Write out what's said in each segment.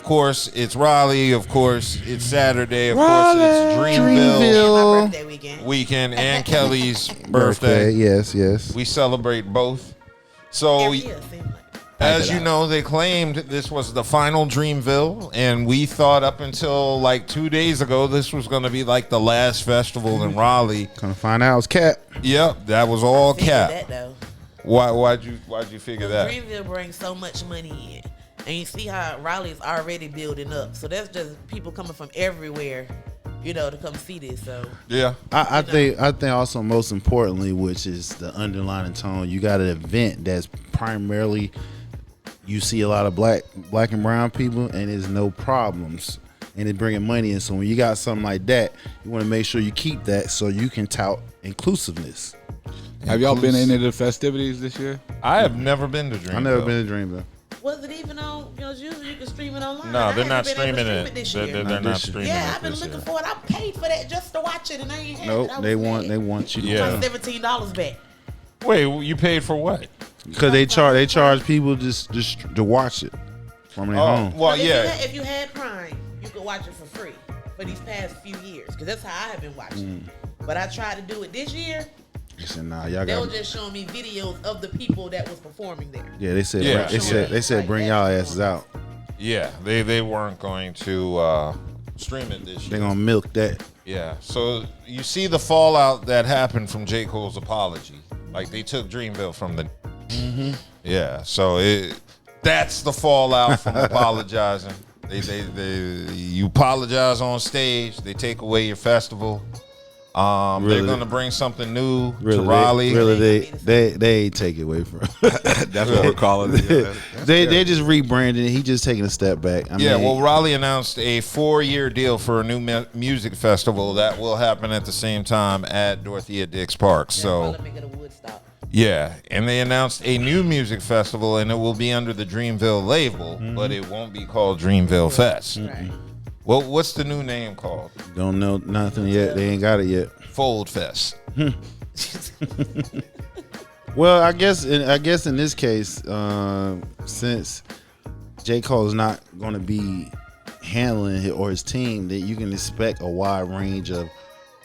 course, it's Raleigh. Of course, it's Saturday. Of course, it's Dreamville My birthday weekend and Kelly's birthday. Yes. We celebrate both. So, Every year, seems like. as you know, they claimed this was the final Dreamville, and we thought up until like 2 days ago this was going to be like the last festival in Raleigh. Gonna find out it's cap. Yep, that was all cap. That though. Why'd you figure that? Dreamville brings so much money in, and you see how Raleigh's already building up. So that's just people coming from everywhere, to come see this. So Yeah, I think also most importantly, which is the underlying tone, you got an event that's primarily you see a lot of black and brown people, and there's no problems, and it's bringing money in. So when you got something like that, you want to make sure you keep that so you can tout inclusiveness. Have y'all been in any of the festivities this year? I have never been to Dreamville. I've never been to Dreamville. was it even on? Usually you can stream it online. No, they're not haven't been able to streaming it. this year. They're not streaming it. Yeah, I've been this looking year. for it. I paid for that just to watch it, and I ain't had Nope, it. they want you to Yeah. My $17 back. Wait, you paid for what? because they charge people just to watch it from their home. Well, But yeah. If you had Prime, you could watch it for free for these past few years, because that's how I have been watching. But I tried to do it this year. They said, nah, y'all They were got. just showing me videos of the people that was performing there. Yeah, they said. Yeah. They said bring y'all asses out. Yeah, they weren't going to stream it this They year. gonna milk that. Yeah, so you see the fallout that happened from J. Cole's apology. Like, they took Dreamville from the... Yeah, so that's the fallout from apologizing. You apologize on stage, they take away your festival. Really? They're going to bring something new to Really, Raleigh. they ain't take it away from. That's what we're calling it. They just rebranded it. He just taking a step back. I Yeah, mean, well, Raleigh announced a 4-year deal for a new music festival that will happen at the same time at Dorothea Dix Park. So, Make it a Woodstock. yeah, and they announced a new music festival, and it will be under the Dreamville label, but it won't be called Dreamville Fest. Right. Well, what's the new name called? don't know nothing yet. They ain't got it yet. Fold Fest. Well, I guess in this case, since J. Cole is not going to be handling his team, that you can expect a wide range of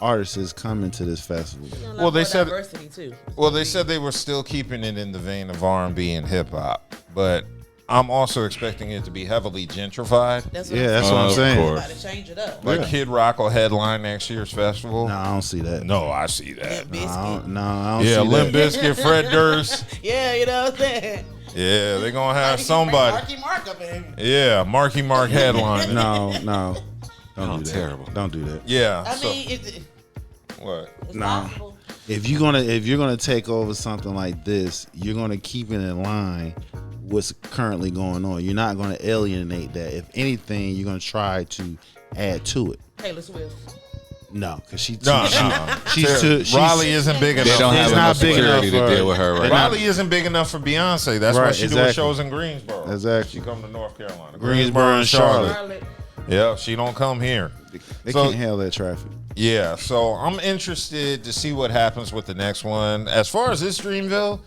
artists coming to this festival. Well, they said- diversity too. Well, they said they were still keeping it in the vein of R&B and hip hop, but I'm also expecting it to be heavily gentrified. That's Yeah, that's what I'm Of saying. course. About to change it up. Like Kid Rock will headline next year's festival. No, I don't see that. No, I see that. Limp I Bizkit. don't Yeah, see Limp that. Bizkit, Fred Durst. Yeah, you know what I'm saying. Yeah, they're gonna have somebody. Marky Mark up in. Yeah, Marky Mark headline. No, Oh, don't do that. terrible. Don't do that. Yeah. I so, mean, what? it's No. possible. If you're gonna take over something like this, you're gonna keep it in line what's currently going on. You're not gonna alienate that. If anything, you're gonna try to add to it. Taylor Swift. No, because she's Raleigh isn't big They enough. don't have It's enough not big security enough to for- deal with her right They're now. not- Raleigh isn't big enough for Beyonce. That's why Right, she doing exactly. shows in Greensboro. Exactly. She come to North Carolina. Greensboro and Charlotte. Charlotte. Yeah, she don't come here. They So- can't handle that traffic. Yeah, so I'm interested to see what happens with the next one. As far as this Dreamville,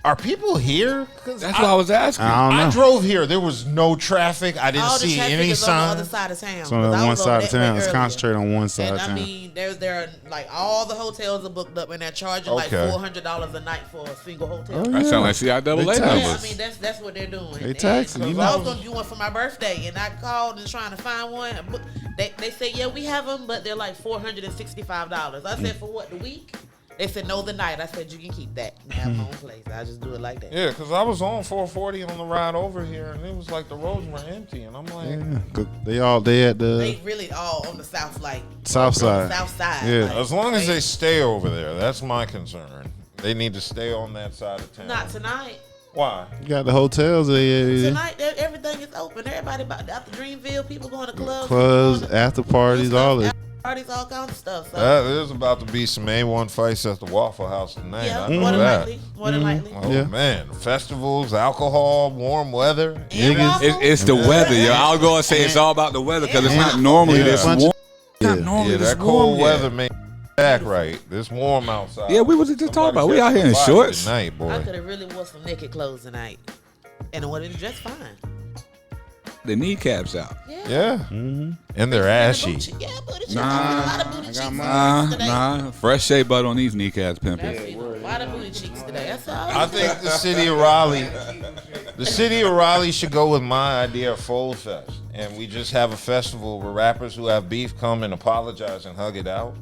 are people here? 'Cause That's what I was asking. I don't know. I drove here. There was no traffic. I didn't All the see traffic any is on the other sign. side of town. It's on 'cause I one was over side of that way town. It's earlier. concentrated on one side And of I town. mean, there are like all the hotels are booked up, and they're charging like Okay. $400 a night for a single hotel. Oh, That yeah. sounds like CIAA They Yeah, numbers. I mean that's what they're doing. They taxing, And you I know. was gonna do one for my birthday, and I called and trying to find one. But they said, yeah, we have them, but they're like $465. I said, for what, the week? They said, no, the night. I said, you can keep that and have my own place. I just do it like that. Yeah, because I was on 440 on the ride over here, and it was like the roads were empty, and I'm like, Yeah, 'cause they at the They really all on the south, like South on the side. south side. Yeah. like, as long as they stay over there, that's my concern. They need to stay on that side of town. Not tonight. Why? You got the hotels. Tonight, everything is open. Everybody about after Dreamville, people going to clubs, Clubs, people going after parties, all that. after parties, all kinds of stuff. So There's about to be some A1 fights at the Waffle House tonight. yeah, I more know than that. likely, more than likely. Oh Yeah. man, festivals, alcohol, warm weather. And waffles? It's the weather, yo. I was going to say it's all about the weather because it's not normally Yeah. this warm. Yeah. Not normally Yeah, this that cold warm weather yet. made act right. This warm outside. Yeah, we was just talking about. We out here in Somebody shorts. tonight, I boy. could have really wore some naked clothes tonight, and it would have been just fine. the kneecaps out. Yeah. And they're ashy. Yeah, booty cheeks. Nah. A lot of booty cheeks today. Nah. Fresh shea butter on these kneecaps, pimping. A lot of booty cheeks today. That's all. I think the city of Raleigh should go with my idea of Fold Fest. And we just have a festival where rappers who have beef come and apologize and hug it out.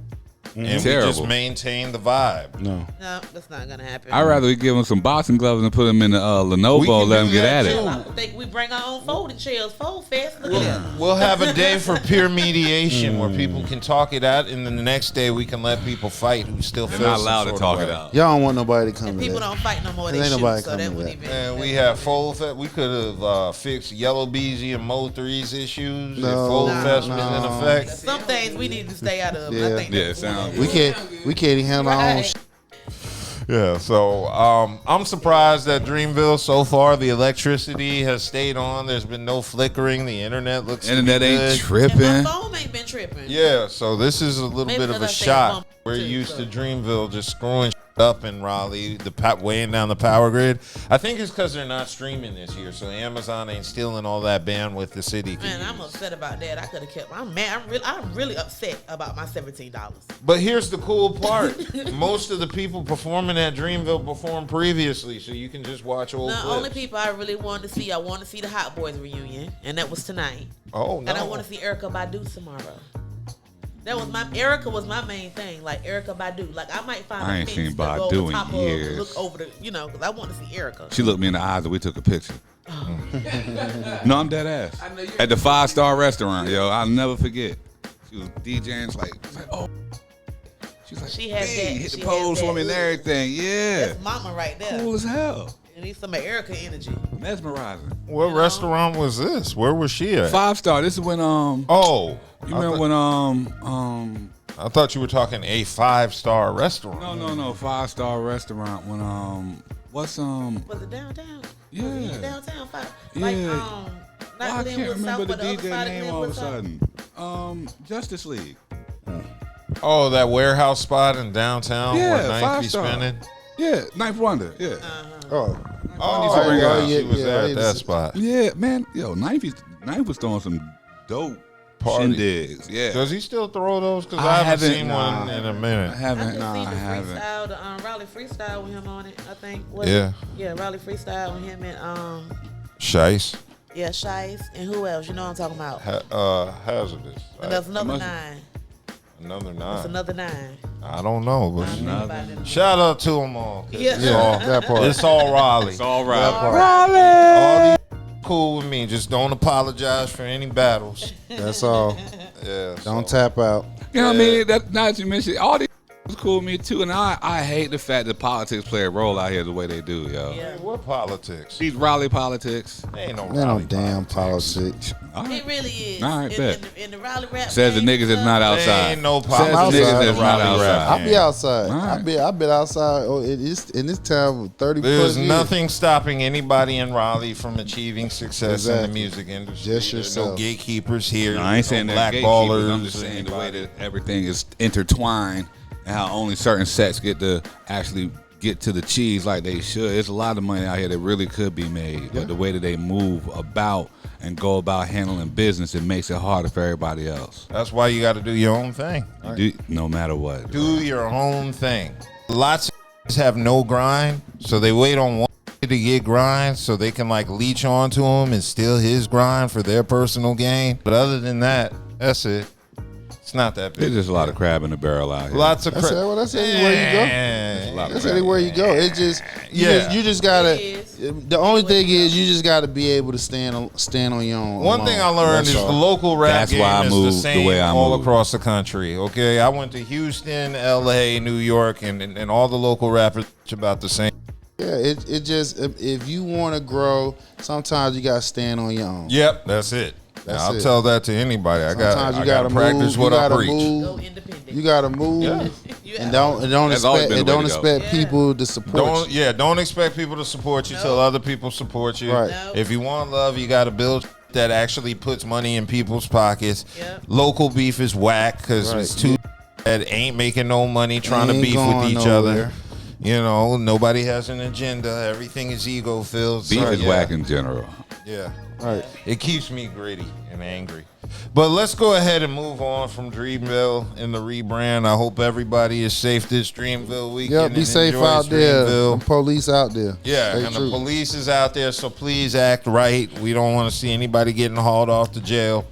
And Terrible. we just maintain the vibe. No. No, that's not gonna happen. I'd rather we give them some boxing gloves and put them in the We Lenovo, can let do them get that at too. it. I think we bring our own folding chairs. Fold Fest. Look at that. We'll have a day for peer mediation where people can talk it out, and then the next day we can let people fight who still feel They're not allowed to talk it out. Y'all don't want nobody to come And to people that. don't fight no more. There They ain't shoot, nobody so coming that to wouldn't that. even. And we have Fold Fest. We could have fixed Yellow Beezy and Mo 3's issues if No, Fold no, Fest was in no. effect. Some things we need to stay out of. Yeah. I think Yeah, that's it sounds one. We can't even handle our own Right. shit. Yeah, so I'm surprised that Dreamville so far the electricity has stayed on. There's been no flickering. The internet looks Internet ain't And tripping. my phone ain't been tripping. Yeah, so this is a little Maybe bit of a because I stay shot. home We're too, used so. to Dreamville just screwing up in Raleigh, weighing down the power grid. I think it's because they're not streaming this year, so Amazon ain't stealing all that bandwidth the city can Man, I'm use. upset about that. I could have kept. I'm really upset about my $17. But here's the cool part: most of the people performing at Dreamville performed previously, so you can just watch old The clips. only people I really wanted to see, I wanted to see the Hot Boys reunion, and that was tonight. Oh no! And I want to see Erykah Badu tomorrow. Erykah was my main thing, like Erykah Badu. Like I might find I a ain't fence seen to go Badu over in top years. of, look over the, because I want to see Erykah. She looked me in the eyes and we took a picture. No, I'm dead ass. At the 5-star restaurant, yo. I'll never forget. She was DJing, like, oh. She's like, She has "Hey, that- hit she the pose has for me and that- everything. Yeah. That's mama right there. Cool as hell. You need some Erykah energy. Mesmerizing. What restaurant was this? Where was she at? 5-star. This is when Oh, you remember when I thought you were talking a 5-star restaurant. no 5-star restaurant when what's Was it downtown? Yeah. Was it downtown five? Yeah. Like well, not I Glenwood can't remember South, the but the other DJ side of name all of a Glenwood South. sudden. Justice League. Oh, that warehouse spot in downtown Yeah, where Ninth be 5-star. spinning. Yeah, Ninth Wonder. Yeah. Oh. Oh, bring yeah, out- she was yeah, at yeah, that spot. Yeah, man. Yo, Ninth was throwing some dope Party. shindigs. Yeah. Does he still throw those? Because I I haven't haven't- seen nah. one in a I minute. I haven't. just seen I the haven't. freestyle, the Raleigh freestyle with him on it. I think. Was Yeah. it? Yeah, Raleigh freestyle with him and Shice. yeah, Shice and who else? You know what I'm talking about? Hazardous. And that's another must- 9. Another That's 9. another 9. I don't know, but Think about it. shout out to them all. 'Cause Yeah. It's all, That part. it's all Raleigh. It's all right. All these cool with me. Just don't apologize for any battles. That's all. Yeah. Don't so- tap out. You know what I mean? That now that you mentioned all these was cool with me too, and I hate the fact that politics play a role out here the way they do, yo. Yeah. What politics? These Raleigh politics. There ain't no Ain't no Raleigh damn politics. All right. It really is. All right, bet. In the Raleigh rap Says the game niggas that's not stuff, There outside. ain't no Says politics. the niggas outside. that's not Raleigh rap outside. I'll be outside. All right. I've been outside. Oh, it is in this town for 30 There's plus years. nothing stopping anybody in Raleigh from achieving success in the Exactly. music industry. Just There's no yourself. gatekeepers here. No, I ain't saying no that blackballers. I'm just saying the way that everything is intertwined and how only certain sets get to actually get to the cheese like they should. There's a lot of money out here that really could be made, but the way that they move about and go about handling business, it makes it harder for everybody else. That's why you got to do your own thing. You do, no matter what. Do your own thing. Lots of have no grind, so they wait on one to get grind so they can like leech onto him and steal his grind for their personal gain. But other than that, that's it. It's not that There's big. just a lot of crab in the barrel out here. Lots of That's crap. it. Well, that's anywhere you go. Yeah. That's anywhere you go. It just Yeah. you just gotta. It is. The only thing is you just gotta be able to stand on your own. One thing I learned That's is all. the local rap That's game why I is moved the the same way I all moved. across the country. Okay, I went to Houston, L.A., New York, and all the local rappers about the same. Yeah, it just if you want to grow, sometimes you gotta stand on your own. Yep, that's it. That's I'll it. tell that to anybody. I Sometimes you gotta gotta practice move. what You I gotta preach. move. Go independent. You gotta move, You and out. don't That's always expect been and the way don't to go. expect Yeah. people to support Don't you. don't expect people to support you No. till other people support you. Right. No. If you want love, you got to build that actually puts money in people's pockets. Yep. Local beef is whack because Right. it's two that ain't making no money trying to Ain't beef with going each nowhere. other. You know, nobody has an agenda. Everything is ego filled. Beef so, is yeah. whack in general. Yeah. Right. It keeps me gritty and angry. But let's go ahead and move on from Dreamville and the rebrand. I hope everybody is safe this Dreamville weekend. Yeah, be and safe enjoys out there. Dreamville. The police out there. Yeah, Stay and true. the police is out there, so please act right. We don't want to see anybody getting hauled off to jail.